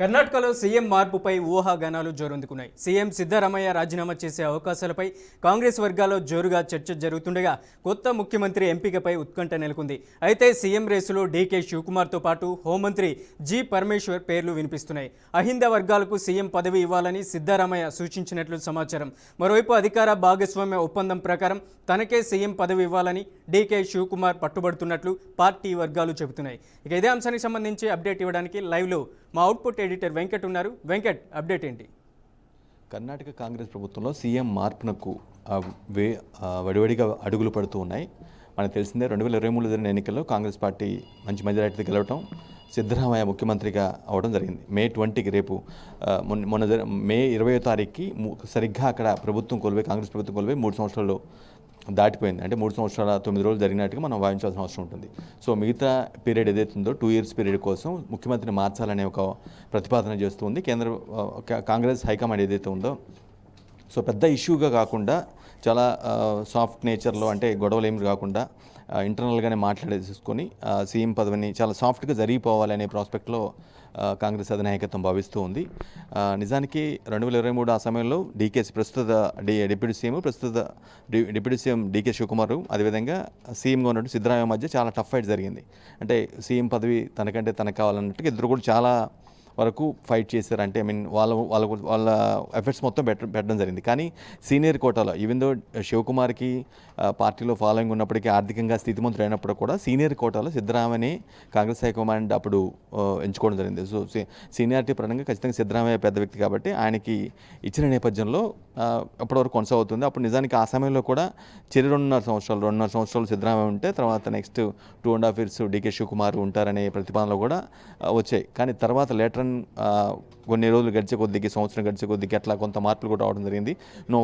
కర్ణాటకలో సీఎం మార్పుపై ఊహాగానాలు జోరందుకున్నాయి. సీఎం సిద్ధరామయ్య రాజీనామా చేసే అవకాశాలపై కాంగ్రెస్ వర్గాల్లో జోరుగా చర్చ జరుగుతుండగా కొత్త ముఖ్యమంత్రి ఎంపికపై ఉత్కంఠ నెలకొంది. అయితే సీఎం రేసులో డీకే శివకుమార్తో పాటు హోంమంత్రి జి పరమేశ్వర్ పేర్లు వినిపిస్తున్నాయి. అహింద వర్గాలకు సీఎం పదవి ఇవ్వాలని సిద్ధరామయ్య సూచించినట్లు సమాచారం. మరోవైపు అధికార భాగస్వామ్య ఒప్పందం ప్రకారం తనకే సీఎం పదవి ఇవ్వాలని డీకే శివకుమార్ పట్టుబడుతున్నట్లు పార్టీ వర్గాలు చెబుతున్నాయి. ఇక ఇదే అంశానికి సంబంధించి అప్డేట్ ఇవ్వడానికి లైవ్లో మా అవుట్పుట్ ఎడిటర్ వెంకట్ ఉన్నారు. వెంకట్, అప్డేట్ ఏంటి? కర్ణాటక కాంగ్రెస్ ప్రభుత్వంలో సీఎం మార్పునకు వడివడిగా అడుగులు పడుతూ ఉన్నాయి. మనకు తెలిసిందే 2023 జరిగిన ఎన్నికల్లో కాంగ్రెస్ పార్టీ మంచి మెజారిటీతో గెలవటం, సిద్ధరామయ్య ముఖ్యమంత్రిగా అవడం జరిగింది. మే 20కి రేపు మే 20వ తారీఖుకి సరిగ్గా అక్కడ ప్రభుత్వం కొలువై కాంగ్రెస్ ప్రభుత్వం కొలువై 3 సంవత్సరాలు దాటిపోయింది. అంటే 3 సంవత్సరాల 9 రోజులు జరిగినట్టుగా మనం భావించాల్సిన అవసరం ఉంటుంది. సో మిగతా పీరియడ్ ఏదైతే ఉందో 2 ఇయర్స్ పీరియడ్ కోసం ముఖ్యమంత్రిని మార్చాలనే ఒక ప్రతిపాదన చేస్తుంది కాంగ్రెస్ హైకమాండ్ ఏదైతే ఉందో. సో పెద్ద ఇష్యూగా కాకుండా చాలా సాఫ్ట్ నేచర్లో, అంటే గొడవలు ఏమి కాకుండా ఇంటర్నల్గానే మాట్లాడేసుకొని సీఎం పదవిని చాలా సాఫ్ట్గా జరిగిపోవాలనే ప్రాస్పెక్ట్లో కాంగ్రెస్ అధినాయకత్వం భావిస్తూ ఉంది. నిజానికి 2023 ఆ సమయంలో డిప్యూటీ సీఎం డీకే శివకుమార్, అదేవిధంగా సీఎంగా ఉన్నట్టు సిద్ధరామయ్య మధ్య చాలా టఫ్ ఫైట్ జరిగింది. అంటే సీఎం పదవి తనకంటే తనకు కావాలన్నట్టుగా ఇద్దరు కూడా చాలా వరకు ఫైట్ చేశారు. అంటే వాళ్ళ ఎఫర్ట్స్ మొత్తం పెట్టడం జరిగింది. కానీ సీనియర్ కోటాలో ఈవెన్ దో శివకుమార్కి పార్టీలో ఫాలోయింగ్ ఉన్నప్పటికీ, ఆర్థికంగా స్థితిమంతుడు అయినప్పుడు కూడా సీనియర్ కోటాలో సిద్ధరామయ్యని కాంగ్రెస్ హైకమాండ్ అప్పుడు ఎంచుకోవడం జరిగింది. సో సీనియారిటీ పరంగా ఖచ్చితంగా సిద్ధరామయ్య పెద్ద వ్యక్తి కాబట్టి ఆయనకి ఇచ్చిన నేపథ్యంలో అప్పటివరకు కొనసాగుతుంది. అప్పుడు నిజానికి ఆ సమయంలో కూడా 2.5 సంవత్సరాలు సిద్ధరామయ్య ఉంటే తర్వాత నెక్స్ట్ 2.5 years డీకే శివకుమార్ ఉంటారనే ప్రతిపాదనలు కూడా వచ్చాయి. కానీ తర్వాత లేటర్ కొన్ని రోజులు గడిచే కొద్దికి, సంవత్సరం గడిచే కొద్దికి అట్లా కొంత మార్పులు కూడా రావడం జరిగింది.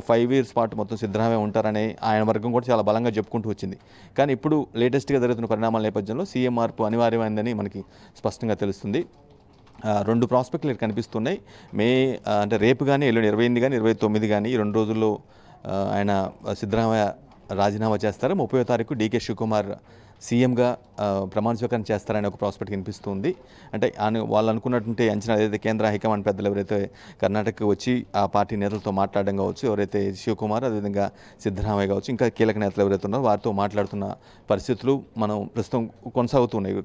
5 years పాటు మొత్తం సిద్ధరామయ్య ఉంటారని ఆయన వర్గం కూడా చాలా బలంగా చెప్పుకుంటూ వచ్చింది. కానీ ఇప్పుడు లేటెస్ట్గా జరుగుతున్న పరిణామాల నేపథ్యంలో సీఎం మార్పు అనివార్యమైందని మనకి స్పష్టంగా తెలుస్తుంది. 2 ప్రాస్పెక్ట్లు కనిపిస్తున్నాయి. అంటే రేపు కానీ, ఎల్లుండి 28 కానీ 29 కానీ ఈ 2 రోజుల్లో ఆయన సిద్ధరామయ్య రాజీనామా చేస్తారు. 30వ తారీఖు డీకే శివకుమార్ సీఎంగా ప్రమాణ స్వీకారం చేస్తారనే ఒక ప్రాస్పెక్ట్ కనిపిస్తుంది. అంటే వాళ్ళు అనుకున్నటువంటి అంచనా ఏదైతే కేంద్ర హైకమాండ్ పెద్దలు ఎవరైతే కర్ణాటకకి వచ్చి ఆ పార్టీ నేతలతో మాట్లాడడం కావచ్చు, ఎవరైతే శివకుమార్, అదేవిధంగా సిద్ధరామయ్య కావచ్చు, ఇంకా కీలక నేతలు ఎవరైతే ఉన్నారో వారితో మాట్లాడుతున్న పరిస్థితులు మనం ప్రస్తుతం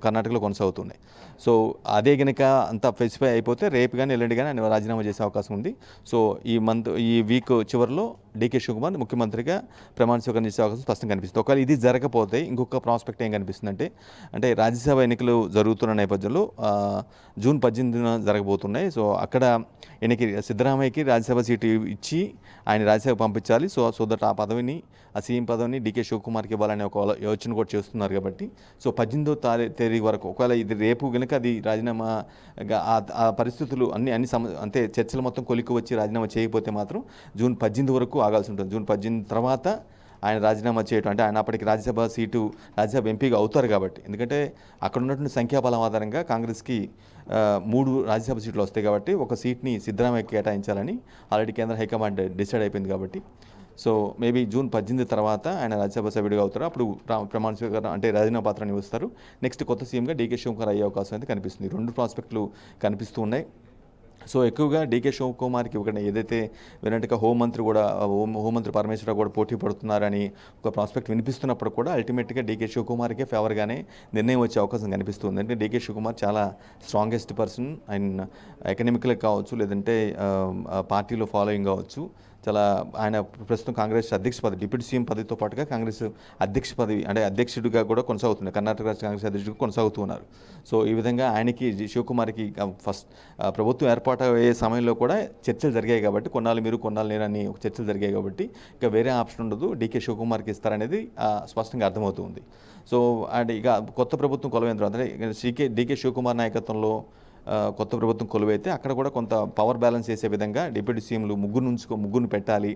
కర్ణాటకలో కొనసాగుతున్నాయి. సో అదే కనుక అంతా స్పెసిఫై అయిపోతే రేపు కానీ ఎల్లుండి కానీ ఆయన రాజీనామా చేసే అవకాశం ఉంది. సో ఈ వీక్ చివరిలో డీకే శివకుమార్ ముఖ్యమంత్రిగా ప్రమాణ స్వీకారం చేసే అవకాశం స్పష్టంగా కనిపిస్తుంది. ఒకవేళ ఇది జరగకపోతే ఇంకొక ప్రాస్పెక్ట్ ఏం కనిపిస్తుందంటే, అంటే రాజ్యసభ ఎన్నికలు జరుగుతున్న నేపథ్యంలో జూన్ 18న జరగబోతున్నాయి. సో అక్కడ సిద్ధరామయ్యకి రాజ్యసభ సీటు ఇచ్చి ఆయన రాజ్యసభ పంపించాలి. సో దట్ ఆ సీఎం పదవిని డీకే శివకుమార్కి ఇవ్వాలనే ఒక యోచన కూడా చేస్తున్నారు. కాబట్టి సో 18వ తేదీ వరకు, ఒకవేళ ఇది రేపు కనుక అది రాజీనామాగా ఆ పరిస్థితులు అంటే చర్చలు మొత్తం కొలిక్కి వచ్చి రాజీనామా చేయకపోతే మాత్రం జూన్ 18 వరకు ఆగాల్సి ఉంటుంది. జూన్ 18 తర్వాత ఆయన రాజీనామా చేయడం, అంటే ఆయన అప్పటికి రాజ్యసభ ఎంపీగా అవుతారు కాబట్టి. ఎందుకంటే అక్కడ ఉన్నటువంటి సంఖ్యాబలం ఆధారంగా కాంగ్రెస్కి 3 రాజ్యసభ సీట్లు వస్తాయి కాబట్టి ఒక సీట్ని సిద్ధరామయ్యకి కేటాయించాలని ఆల్రెడీ కేంద్ర హైకమాండ్ డిసైడ్ అయిపోయింది. కాబట్టి సో మేబీ జూన్ 18 తర్వాత ఆయన రాజ్యసభ సభ్యుడిగా అవుతారు. అప్పుడు ప్రమాణ స్వీకారం అంటే రాజీనామా పత్రాన్ని ఇస్తారు. నెక్స్ట్ కొత్త సీఎంగా డీకే శివకుమార్ అయ్యే అవకాశం అయితే కనిపిస్తుంది. 2 ప్రాస్పెక్టులు కనిపిస్తూ ఉన్నాయి. సో ఎక్కువగా డీకే శివకుమార్కి ఒకటి ఏదైతే వినట్టుగా హోంమంత్రి పరమేశ్వర కూడా పోటీ పడుతున్నారని ఒక ప్రాస్పెక్ట్ వినిపిస్తున్నప్పుడు కూడా అల్టిమేట్గా డీకే శివకుమార్కే ఫేవర్గానే నిర్ణయం వచ్చే అవకాశం కనిపిస్తుంది. అంటే డీకే శివకుమార్ చాలా స్ట్రాంగెస్ట్ పర్సన్. ఆయన ఎకనామికల్ కావచ్చు, లేదంటే పార్టీలో ఫాలోయింగ్ కావచ్చు, ఆయన ప్రస్తుతం కాంగ్రెస్ అధ్యక్ష పదవి, డిప్యూటీ సీఎం పదవితో పాటుగా కాంగ్రెస్ అధ్యక్ష పదవి, అంటే అధ్యక్షుడిగా కూడా కొనసాగుతున్నారు. కర్ణాటక రాష్ట్ర కాంగ్రెస్ అధ్యక్షుడిగా కొనసాగుతున్నారు. సో ఈ విధంగా ఆయనకి శివకుమార్కి ఫస్ట్ ప్రభుత్వం ఏర్పాటు అయ్యే సమయంలో కూడా చర్చలు జరిగాయి కాబట్టి, కొన్నాళ్ళు మీరు కొన్నాళ్ళు నేను అని ఒక చర్చలు జరిగాయి కాబట్టి ఇక వేరే ఆప్షన్ ఉండదు, డీకే శివకుమార్కి ఇస్తారనేది స్పష్టంగా అర్థమవుతుంది. సో అండ్ ఇక కొత్త ప్రభుత్వం కొలువైన తర్వాత, అంటే డీకే శివకుమార్ నాయకత్వంలో కొత్త ప్రభుత్వం కొలువైతే అక్కడ కూడా కొంత పవర్ బ్యాలెన్స్ చేసే విధంగా డిప్యూటీ సీఎంలు ముగ్గురు పెట్టాలి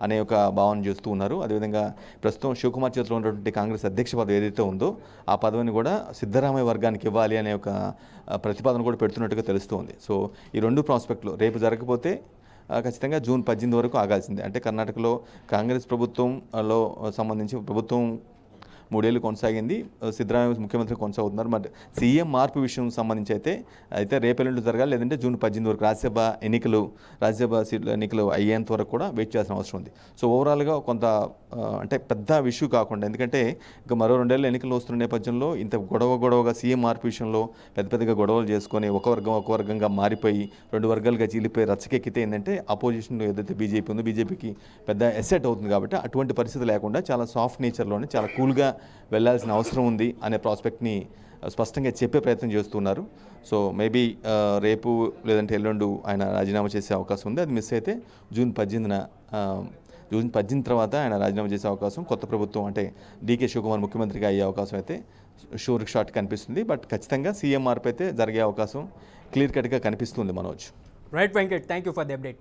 అనే ఒక భావన చేస్తూ ఉన్నారు. అదేవిధంగా ప్రస్తుతం శివకుమార్ చేతిలో ఉన్నటువంటి కాంగ్రెస్ అధ్యక్ష పదవి ఏదైతే ఉందో ఆ పదవిని కూడా సిద్ధరామయ్య వర్గానికి ఇవ్వాలి అనే ఒక ప్రతిపాదన కూడా పెడుతున్నట్టుగా తెలుస్తోంది. సో ఈ 2 ప్రాస్పెక్టులు రేపు జరగకపోతే ఖచ్చితంగా జూన్ 18 వరకు ఆగాల్సిందే. అంటే కర్ణాటకలో కాంగ్రెస్ ప్రభుత్వంలో సంబంధించి 3 ఏళ్ళు కొనసాగింది. సిద్ధరామయ్య ముఖ్యమంత్రి కొనసాగుతున్నారు. మరి సీఎం మార్పు విషయం సంబంధించి అయితే రేపెల్లుండి జరగాలి, లేదంటే జూన్ 18 వరకు రాజ్యసభ సీట్ల ఎన్నికలు అయ్యేంత వరకు కూడా వెయిట్ చేయాల్సిన అవసరం ఉంది. సో ఓవరాల్గా కొంత అంటే పెద్ద ఇష్యూ కాకుండా, ఎందుకంటే ఇంకా మరో 2 ఏళ్ళు ఎన్నికలు వస్తున్న నేపథ్యంలో ఇంత గొడవగా సీఎం మార్పు విషయంలో పెద్దగా గొడవలు చేసుకొని ఒక వర్గంగా మారిపోయి 2 వర్గాలుగా చీలిపోయి రచ్చకెక్కితే ఏంటంటే అపోజిషన్ ఏదైతే బీజేపీ ఉందో బీజేపీకి పెద్ద ఎసెట్ అవుతుంది. కాబట్టి అటువంటి పరిస్థితి లేకుండా చాలా సాఫ్ట్ నేచర్లోనే చాలా కూల్గా వెళ్ళాల్సిన అవసరం ఉంది అనే ప్రాస్పెక్ట్ని స్పష్టంగా చెప్పే ప్రయత్నం చేస్తున్నారు. సో మేబీ రేపు లేదంటే ఎల్లుండు ఆయన రాజీనామా చేసే అవకాశం ఉంది. అది మిస్ అయితే జూన్ 18 తర్వాత ఆయన రాజీనామా చేసే అవకాశం, కొత్త ప్రభుత్వం అంటే డీకే శివకుమార్ ముఖ్యమంత్రిగా అయ్యే అవకాశం అయితే షూర్ షాట్ కనిపిస్తుంది. బట్ ఖచ్చితంగా సీఎం మార్పు అయితే జరిగే అవకాశం క్లియర్ కట్గా కనిపిస్తుంది. Manoj. Right Venkat, thank you for the update.